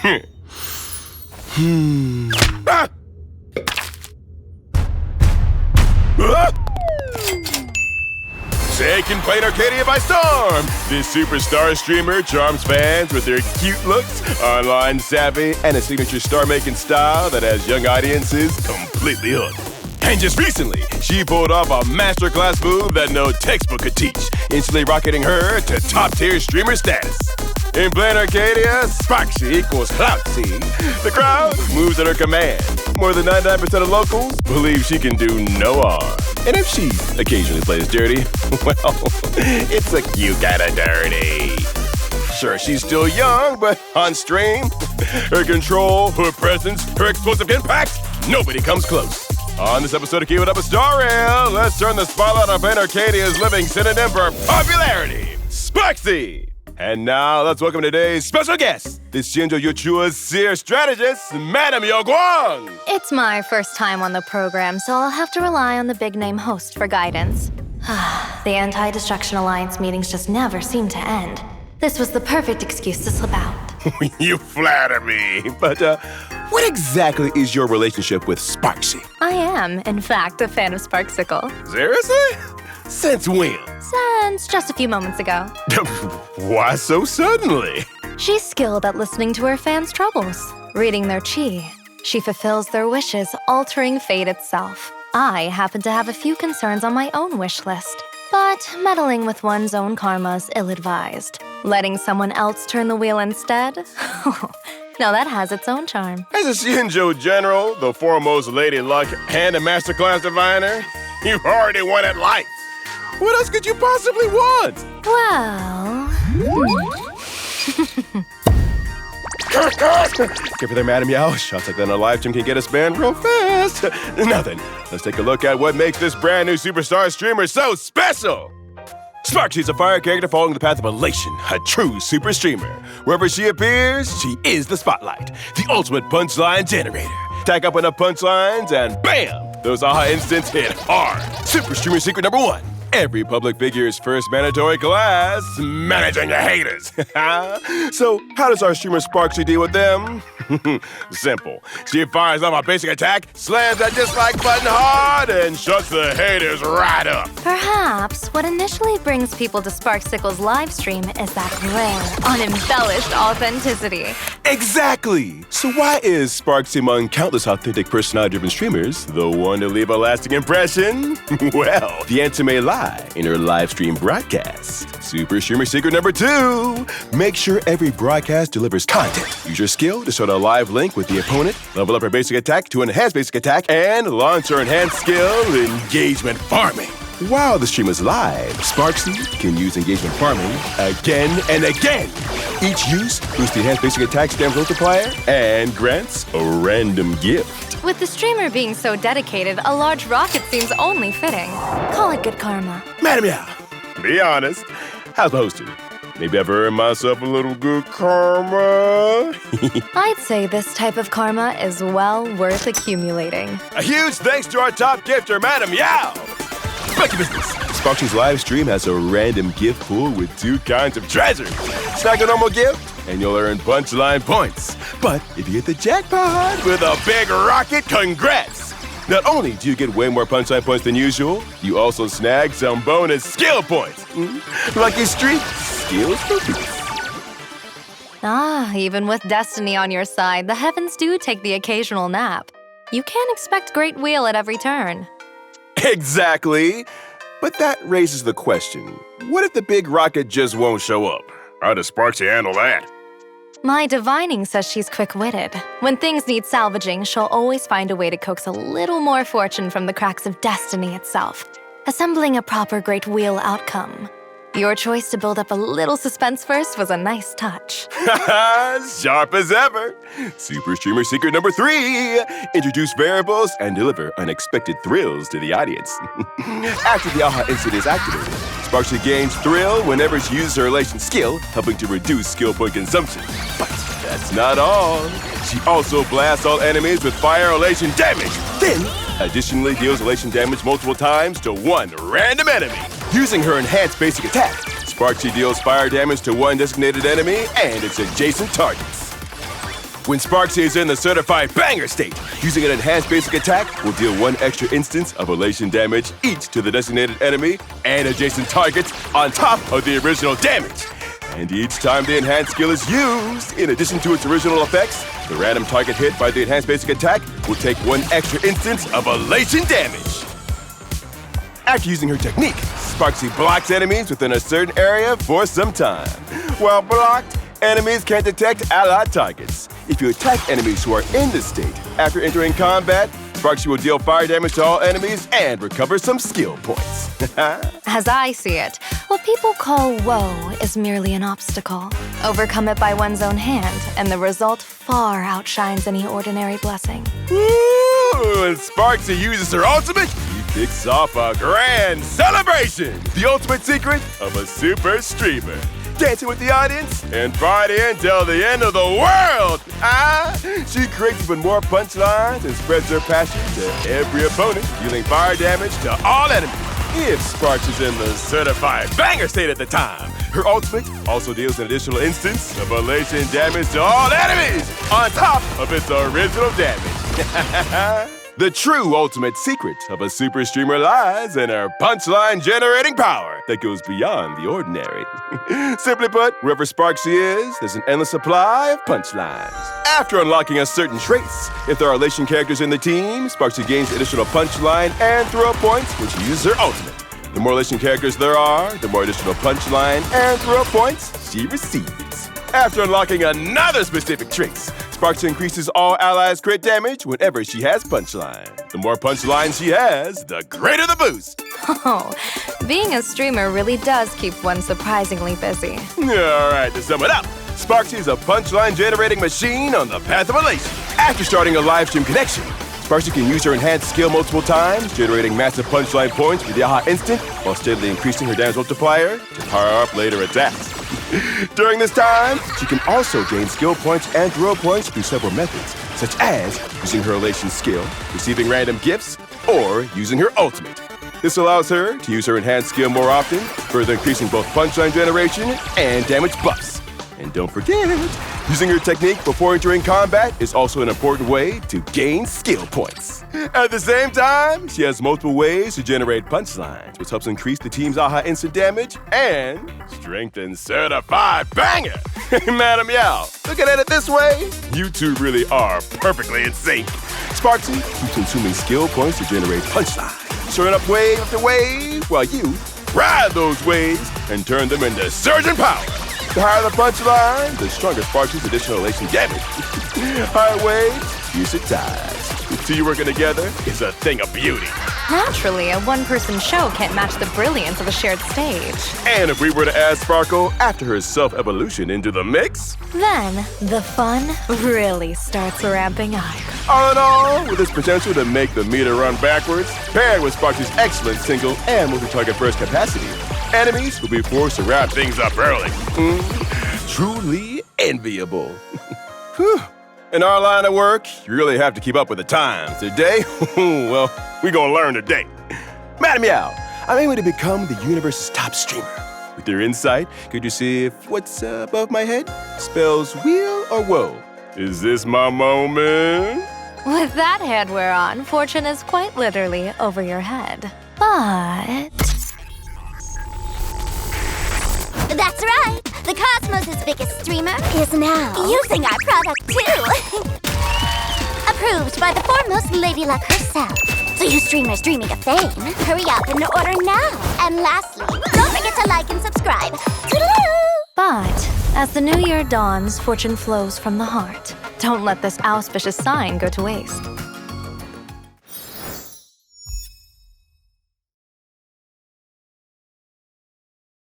Ah! Taking Plain Arcadia by storm! This superstar streamer charms fans with their cute looks, online savvy, and a signature star-making style that has young audiences completely hooked. And just recently, she pulled off a masterclass move that no textbook could teach, instantly rocketing her to top-tier streamer status. In Plain Arcadia, Sparxie equals clout-see. The crowd moves at her command. More than 99% of locals believe she can do no harm. And if she occasionally plays dirty, well, it's a cute kind of dirty. Sure, she's still young, but on stream, her control, her presence, her explosive impact, nobody comes close. On this episode of Keep It Up a Star Rail, let's turn the spotlight on Plain Arcadia's living synonym for popularity, Sparxie. And now, let's welcome today's special guest, the Shinjo Yochua's seer strategist, Madam Yao Guang. It's my first time on the program, so I'll have to rely on the big-name host for guidance. The Anti-Destruction Alliance meetings just never seem to end. This was the perfect excuse to slip out. You flatter me, but what exactly is your relationship with Sparxie? I am, in fact, a fan of Sparksicle. Seriously? Since when? Since just a few moments ago. Why so suddenly? She's skilled at listening to her fans' troubles, reading their chi. She fulfills their wishes, altering fate itself. I happen to have a few concerns on my own wish list, but meddling with one's own karma is ill-advised. Letting someone else turn the wheel instead? Now that has its own charm. As a Shinjo general, the foremost lady luck, and a masterclass diviner, you've already won at life. What else could you possibly want? Well... Give her there, Madam Yao. Shots like that on a live stream can get us banned real fast. Now then, let's take a look at what makes this brand new superstar streamer so special. Sparxie's a fire character following the path of elation, a true super streamer. Wherever she appears, she is the spotlight, the ultimate punchline generator. Tack up enough punchlines and bam! Those aha instants hit hard. Super streamer secret number 1. Every public figure's first mandatory class, managing your haters. So, how does our streamer Sparxie deal with them? Simple. She fires off a basic attack, slams that dislike button hard, and shuts the haters right up. Perhaps what initially brings people to Sparksicle's live stream is that rare, unembellished authenticity. Exactly! So why is Sparxie among countless authentic personality-driven streamers the one to leave a lasting impression? Well, the answer may lie in her live stream broadcast. Super streamer secret number 2. Make sure every broadcast delivers content. Use your skill to start a live link with the opponent, level up her basic attack to enhance basic attack, and launch her enhanced skill, engagement farming. While the stream is live, Sparxie can use engagement farming again and again. Each use boosts the enhanced basic attack stamp multiplier and grants a random gift. With the streamer being so dedicated, a large rocket seems only fitting. Call it good karma. Madam Yao, be honest, how's my hosting? Maybe I've earned myself a little good karma. I'd say this type of karma is well worth accumulating. A huge thanks to our top gifter, Madam Yao. Back to business. Sparxie's live stream has a random gift pool with 2 kinds of treasures. Snag a normal gift, and you'll earn punchline points. But if you hit the jackpot with a big rocket, congrats! Not only do you get way more punchline points than usual, you also snag some bonus skill points. Lucky streak, skills for peace. Even with destiny on your side, the heavens do take the occasional nap. You can't expect great wheel at every turn. Exactly. But that raises the question, what if the big rocket just won't show up? How does Sparxie handle that? My divining says she's quick-witted. When things need salvaging, she'll always find a way to coax a little more fortune from the cracks of destiny itself, assembling a proper great wheel outcome. Your choice to build up a little suspense first was a nice touch. Sharp as ever. Super streamer secret number 3. Introduce variables and deliver unexpected thrills to the audience. After the aha instant is activated, Sparxie gains thrill whenever she uses her elation skill, helping to reduce skill point consumption. But that's not all. She also blasts all enemies with fire elation damage. Then, additionally deals elation damage multiple times to one random enemy. Using her enhanced basic attack, Sparxie deals fire damage to one designated enemy and its adjacent targets. When Sparxie is in the certified banger state, using an enhanced basic attack will deal 1 extra instance of elation damage each to the designated enemy and adjacent targets on top of the original damage. And each time the enhanced skill is used, in addition to its original effects, the random target hit by the enhanced basic attack will take 1 extra instance of elation damage. After using her technique, Sparxie blocks enemies within a certain area for some time. While blocked, enemies can't detect allied targets. If you attack enemies who are in this state, after entering combat, Sparxie will deal fire damage to all enemies and recover some skill points. As I see it, what people call woe is merely an obstacle. Overcome it by one's own hand, and the result far outshines any ordinary blessing. Woo! When Sparxie uses her ultimate, he kicks off a grand celebration! The ultimate secret of a super streamer. Dancing with the audience and party until the end of the world! She creates even more punchlines and spreads her passion to every opponent, dealing fire damage to all enemies. If Sparx is in the certified banger state at the time, her ultimate also deals an additional instance of elation damage to all enemies, on top of its original damage. The true ultimate secret of a super streamer lies in her punchline generating power that goes beyond the ordinary. Simply put, wherever Sparxie is, there's an endless supply of punchlines. After unlocking a certain trace, if there are elation characters in the team, Sparxie gains additional punchline and throw points when she uses her ultimate. The more elation characters there are, the more additional punchline and throw points she receives. After unlocking another specific trace, Sparxie increases all allies' crit damage whenever she has punchline. The more punchline she has, the greater the boost. Oh, being a streamer really does keep one surprisingly busy. All right, to sum it up, Sparxie is a punchline generating machine on the path of elation. After starting a live stream connection, Sparxie can use her enhanced skill multiple times, generating massive punchline points with the Aha instant, while steadily increasing her damage multiplier to power up later attacks. During this time, she can also gain skill points and throw points through several methods, such as using her elation skill, receiving random gifts, or using her ultimate. This allows her to use her enhanced skill more often, further increasing both punchline generation and damage buffs. And don't forget, using her technique before entering combat is also an important way to gain skill points. At the same time, she has multiple ways to generate punchlines, which helps increase the team's Aha instant damage and strengthen certified banger. Madam Yao, looking at it this way, you two really are perfectly in sync. Sparxie keeps consuming skill points to generate punchlines, showing up wave after wave, while you ride those waves and turn them into surging power. The higher the punchline, the stronger Sparxie's additional elation damage. Higher waves, use it ties. The two working together is a thing of beauty. Naturally, a one-person show can't match the brilliance of a shared stage. And if we were to add Sparkle after her self-evolution into the mix, then the fun really starts ramping up. All in all, with its potential to make the meter run backwards, paired with Sparxie's excellent single and multi-target burst capacity, enemies will be forced to wrap things up early. Truly enviable. Whew. In our line of work, you really have to keep up with the times. Today, well, we gonna learn today. Madam Yao, I'm aiming to become the universe's top streamer. With your insight, could you see if what's above my head spells wheel or woe? Is this my moment? With that head we're on, fortune is quite literally over your head. But... That's right! The Cosmos' biggest streamer is now using our product too! Approved by the foremost Lady Luck herself. So you streamers dreaming of fame, hurry up and order now! And lastly, don't forget to like and subscribe! Toodaloo! But, as the new year dawns, fortune flows from the heart. Don't let this auspicious sign go to waste.